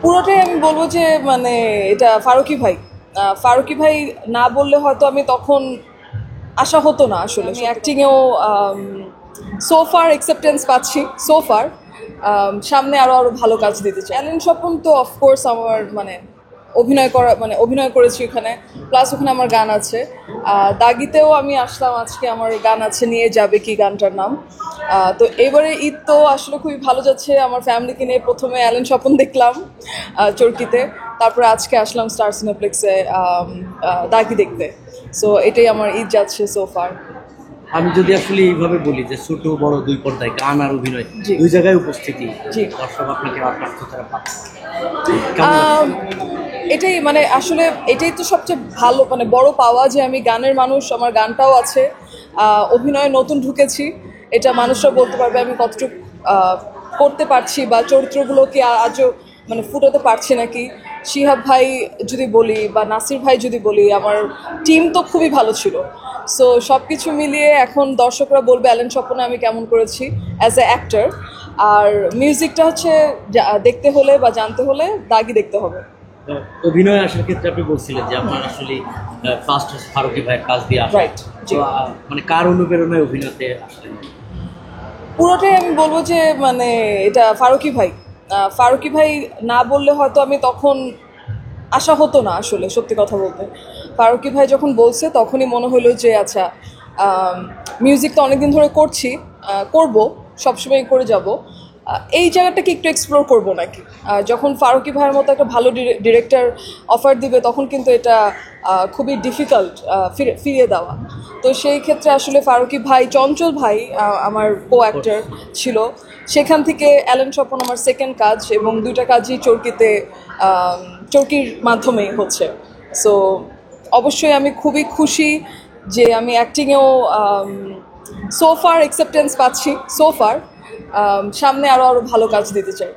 পুরোটাই আমি বলবো যে মানে এটা ফারুকী ভাই। ফারুকী ভাই না বললে হয়তো আমি তখন আশা হতো না। আসলে আমি অ্যাক্টিংয়েও সোফার অ্যাকসেপ্টেন্স পাচ্ছি। সোফার সামনে আরও ভালো কাজ দিতে চাই। অ্যালেন স্বপন তো অফকোর্স আমার মানে অভিনয় করেছি ওখানে, প্লাস ওখানে আমার গান আছে। দাগিতেও আমি আসলাম, আজকে আমার গান আছে নিয়ে যাবে কি গানটার নাম। তো এবারে ঈদ তো আসলে খুবই ভালো যাচ্ছে। আমার ফ্যামিলিকে নিয়ে প্রথমে অ্যালেন স্বপন দেখলাম চরকিতে, তারপরে আজকে আসলাম স্টার সিনেপ্লেক্সে দাগি দেখতে। সো এটাই আমার ঈদ যাচ্ছে সোফার। আমি যদি আসলে এইভাবে বলি যে ছোট বড় দুই পর্দায় গান আর অভিনয় দুই জায়গায় উপস্থিতি, দর্শক আপনাকে তারা পাচ্ছে, এটাই মানে আসলে এটাই তো সবচেয়ে ভালো মানে বড় পাওয়া যে আমি গানের মানুষ, আমার গানটাও আছে। অভিনয়ে নতুন ঢুকেছি, এটা মানুষরা বলতে পারবে আমি কতটুকু করতে পারছি বা চরিত্রগুলোকে আজও মানে ফুটাতে পারছি নাকি। শিহাব ভাই যদি বলি বা নাসির ভাই যদি বলি, আমার টিম তো খুবই ভালো ছিল। সো সব কিছু মিলিয়ে এখন দর্শকরা বলবে অ্যালেন স্বপনে আমি কেমন করেছি অ্যাজ এ অ্যাক্টর। আর মিউজিকটা হচ্ছে দেখতে হলে বা জানতে হলে দাগি দেখতে হবে। অভিনয় আসার ক্ষেত্রে আপনি বলছিলেন যে আপনার আসলে ফার্স্ট ফারুকী ভাইয়ের কাজ দিয়ে আসা, মানে কার অনুপ্রেরণায় অভিনয়তে আসলেন? পুরোটাই আমি বলবো যে মানে এটা ফারুকী ভাই। ফারুকী ভাই না বললে হয়তো আমি তখন আশা হতো না। আসলে সত্যি কথা বলতে ফারুকী ভাই যখন বলছে তখনই মনে হলো যে আচ্ছা, মিউজিক তো অনেকদিন ধরে করছি, করব, সবসময় করে যাব, এই জায়গাটাকে একটু এক্সপ্লোর করবো নাকি। যখন ফারুকী ভাইয়ের মতো একটা ভালো ডিরেক্টর অফার দিবে তখন কিন্তু এটা খুবই ডিফিকাল্ট ফিরিয়ে দেওয়া। তো সেই ক্ষেত্রে আসলে ফারুকী ভাই, চঞ্চল ভাই আমার কো অ্যাক্টর ছিল। সেখান থেকে অ্যালেন স্বপন আমার সেকেন্ড কাজ, এবং দুইটা কাজই চরকির মাধ্যমেই হচ্ছে। সো অবশ্যই আমি খুবই খুশি যে আমি অ্যাক্টিংয়েও সোফার অ্যাকসেপ্টেন্স পাচ্ছি। সোফার সামনে আরও ভালো কাজ দিতে চাই।